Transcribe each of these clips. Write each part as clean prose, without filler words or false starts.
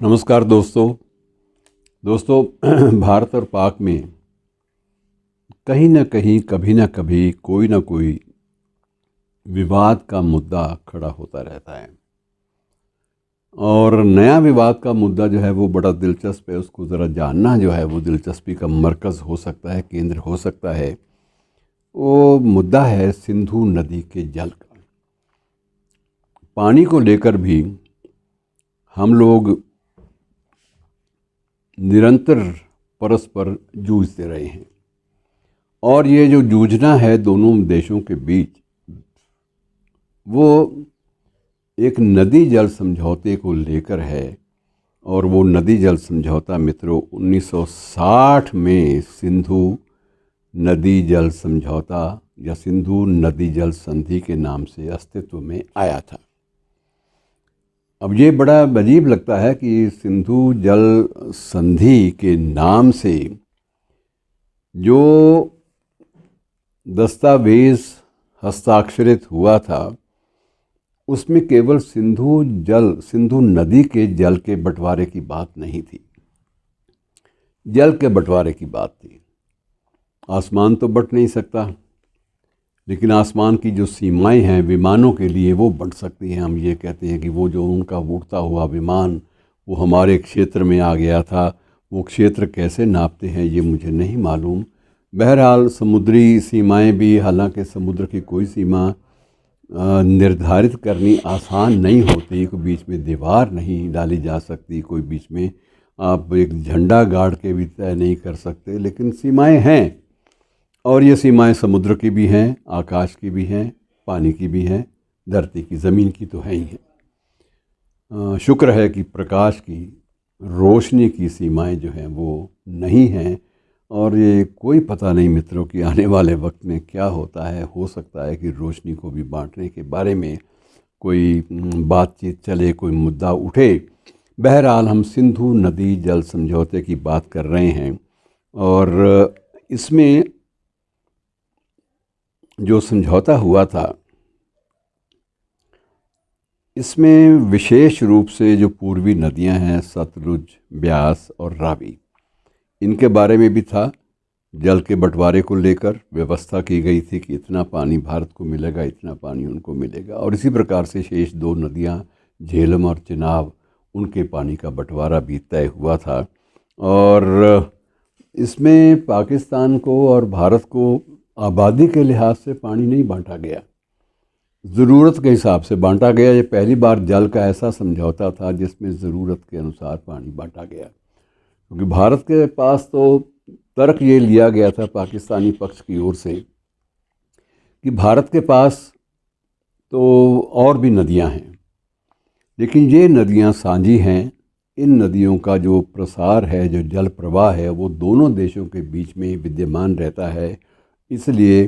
नमस्कार दोस्तों भारत और पाक में कहीं ना कहीं कभी ना कभी कोई ना कोई विवाद का मुद्दा खड़ा होता रहता है। और नया विवाद का मुद्दा जो है वो बड़ा दिलचस्प है। उसको ज़रा जानना जो है वो दिलचस्पी का मरकज़ हो सकता है, केंद्र हो सकता है। वो मुद्दा है सिंधु नदी के जल का। पानी को लेकर भी हम लोग निरंतर परस्पर जूझते रहे हैं। और ये जो जूझना है दोनों देशों के बीच, वो एक नदी जल समझौते को लेकर है। और वो नदी जल समझौता मित्रों 1960 में सिंधु नदी जल समझौता या सिंधु नदी जल संधि के नाम से अस्तित्व में आया था। अब ये बड़ा अजीब लगता है कि सिंधु जल संधि के नाम से जो दस्तावेज़ हस्ताक्षरित हुआ था उसमें केवल सिंधु नदी के जल के बंटवारे की बात नहीं थी, जल के बंटवारे की बात थी। आसमान तो बंट नहीं सकता, लेकिन आसमान की जो सीमाएं हैं विमानों के लिए वो बंट सकती हैं। हम ये कहते हैं कि वो जो उनका उड़ता हुआ विमान वो हमारे क्षेत्र में आ गया था। वो क्षेत्र कैसे नापते हैं ये मुझे नहीं मालूम। बहरहाल समुद्री सीमाएं भी, हालांकि समुद्र की कोई सीमा निर्धारित करनी आसान नहीं होती। कोई बीच में दीवार नहीं डाली जा सकती, कोई बीच में आप एक झंडा गाड़ के भी तय नहीं कर सकते, लेकिन सीमाएं हैं। और ये सीमाएं समुद्र की भी हैं, आकाश की भी हैं, पानी की भी हैं, धरती की, ज़मीन की तो है ही है। शुक्र है कि प्रकाश की, रोशनी की सीमाएं जो हैं वो नहीं हैं। और ये कोई पता नहीं मित्रों कि आने वाले वक्त में क्या होता है। हो सकता है कि रोशनी को भी बांटने के बारे में कोई बातचीत चले, कोई मुद्दा उठे। बहरहाल हम सिंधु नदी जल समझौते की बात कर रहे हैं। और इसमें जो समझौता हुआ था इसमें विशेष रूप से जो पूर्वी नदियां हैं सतलुज, ब्यास और रावी, इनके बारे में भी था। जल के बंटवारे को लेकर व्यवस्था की गई थी कि इतना पानी भारत को मिलेगा, इतना पानी उनको मिलेगा। और इसी प्रकार से शेष दो नदियां झेलम और चिनाब, उनके पानी का बंटवारा भी तय हुआ था। और इसमें पाकिस्तान को और भारत को आबादी के लिहाज से पानी नहीं बांटा गया, ज़रूरत के हिसाब से बांटा गया। ये पहली बार जल का ऐसा समझौता था जिसमें ज़रूरत के अनुसार पानी बांटा गया। क्योंकि भारत के पास तो तर्क ये लिया गया था पाकिस्तानी पक्ष की ओर से कि भारत के पास तो और भी नदियां हैं, लेकिन ये नदियां साझी हैं। इन नदियों का जो प्रसार है, जो जल प्रवाह है, वो दोनों देशों के बीच में विद्यमान रहता है। इसलिए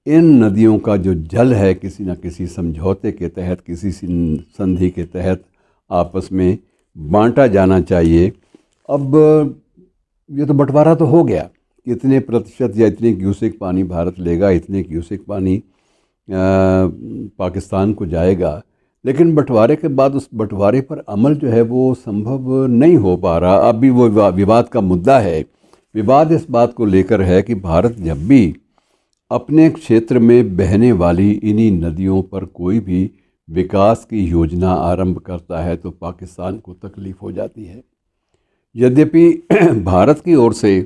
इन नदियों का जो जल है किसी न किसी समझौते के तहत, किसी संधि के तहत आपस में बांटा जाना चाहिए। अब ये तो बंटवारा तो हो गया, इतने प्रतिशत या इतने क्यूसेक पानी भारत लेगा, इतने क्यूसेक पानी पाकिस्तान को जाएगा। लेकिन बंटवारे के बाद उस बंटवारे पर अमल जो है वो संभव नहीं हो पा रहा। अब भी वो विवाद का मुद्दा है। विवाद इस बात को लेकर है कि भारत जब भी अपने क्षेत्र में बहने वाली इन्हीं नदियों पर कोई भी विकास की योजना आरंभ करता है तो पाकिस्तान को तकलीफ़ हो जाती है। यद्यपि भारत की ओर से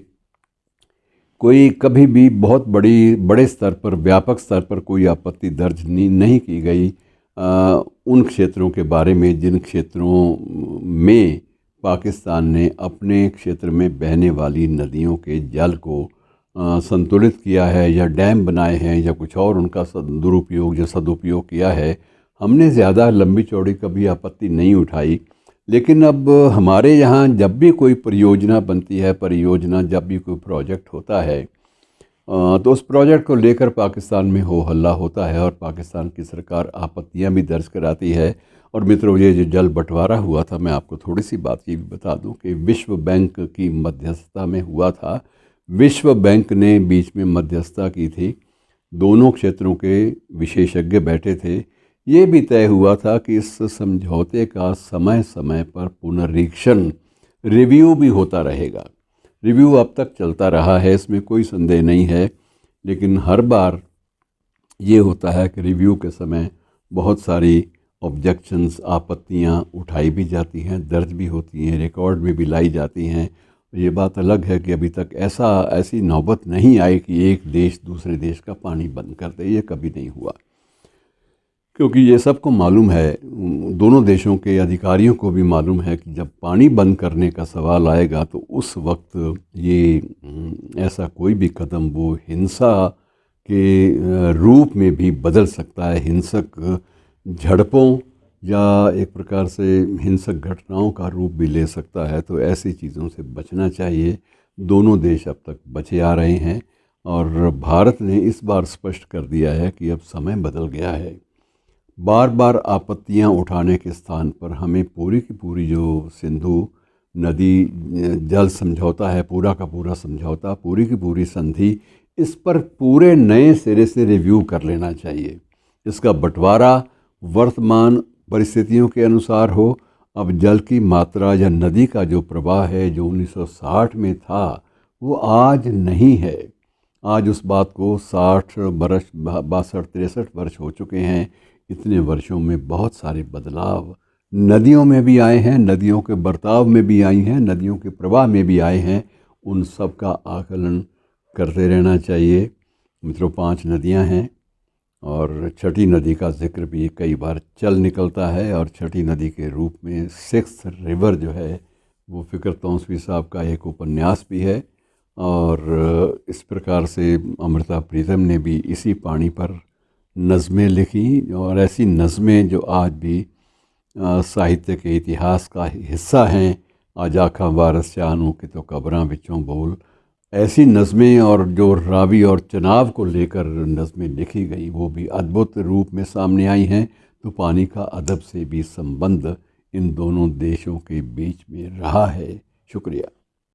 कोई कभी भी बहुत बड़े स्तर पर, व्यापक स्तर पर कोई आपत्ति दर्ज नहीं की गई उन क्षेत्रों के बारे में जिन क्षेत्रों में पाकिस्तान ने अपने क्षेत्र में बहने वाली नदियों के जल को संतुलित किया है या डैम बनाए हैं या कुछ और उनका दुरुपयोग या सदुपयोग किया है। हमने ज़्यादा लंबी चौड़ी कभी आपत्ति नहीं उठाई। लेकिन अब हमारे यहाँ जब भी कोई परियोजना बनती है, जब भी कोई प्रोजेक्ट होता है तो उस प्रोजेक्ट को लेकर पाकिस्तान में हो हल्ला होता है और पाकिस्तान की सरकार आपत्तियां भी दर्ज कराती है। और मित्रों, ये जो जल बंटवारा हुआ था, मैं आपको थोड़ी सी बात ये भी बता दूं कि विश्व बैंक की मध्यस्थता में हुआ था। विश्व बैंक ने बीच में मध्यस्थता की थी, दोनों क्षेत्रों के विशेषज्ञ बैठे थे। ये भी तय हुआ था कि इस समझौते का समय समय पर पुनरीक्षण रिव्यू भी होता रहेगा। रिव्यू अब तक चलता रहा है, इसमें कोई संदेह नहीं है, लेकिन हर बार ये होता है कि रिव्यू के समय बहुत सारी ऑब्जेक्शंस, आपत्तियां उठाई भी जाती हैं, दर्ज भी होती हैं, रिकॉर्ड में भी लाई जाती हैं। ये बात अलग है कि अभी तक ऐसी नौबत नहीं आई कि एक देश दूसरे देश का पानी बंद कर दे, ये कभी नहीं हुआ। क्योंकि ये सबको मालूम है, दोनों देशों के अधिकारियों को भी मालूम है कि जब पानी बंद करने का सवाल आएगा तो उस वक्त ये ऐसा कोई भी कदम वो हिंसा के रूप में भी बदल सकता है, हिंसक झड़पों या एक प्रकार से हिंसक घटनाओं का रूप भी ले सकता है। तो ऐसी चीज़ों से बचना चाहिए। दोनों देश अब तक बचे आ रहे हैं और भारत ने इस बार स्पष्ट कर दिया है कि अब समय बदल गया है। बार बार आपत्तियां उठाने के स्थान पर हमें पूरी की पूरी जो सिंधु नदी जल समझौता है, पूरा का पूरा समझौता, पूरी की पूरी संधि, इस पर पूरे नए सिरे से रिव्यू कर लेना चाहिए। इसका बंटवारा वर्तमान परिस्थितियों के अनुसार हो। अब जल की मात्रा या नदी का जो प्रवाह है जो 1960 में था वो आज नहीं है। आज उस बात को 60 बरस 62-63 वर्ष हो चुके हैं। इतने वर्षों में बहुत सारे बदलाव नदियों में भी आए हैं, नदियों के बर्ताव में भी आई हैं, नदियों के प्रवाह में भी आए हैं। उन सब का आकलन करते रहना चाहिए। मित्रों, 5 नदियां हैं और छठी नदी का जिक्र भी कई बार चल निकलता है और छठी नदी के रूप में 6th रिवर जो है वो फ़िक्र तौंसवी साहब का एक उपन्यास भी है। और इस प्रकार से अमृता प्रीतम ने भी इसी पानी पर नज़में लिखी और ऐसी नज़में जो आज भी साहित्य के इतिहास का हिस्सा हैं। आज आखा वारस चाहनों के तो कब्रां विचों बोल, ऐसी नज़में और जो रावी और चनाव को लेकर नज़में लिखी गई वो भी अद्भुत रूप में सामने आई हैं। तो पानी का अदब से भी संबंध इन दोनों देशों के बीच में रहा है। शुक्रिया।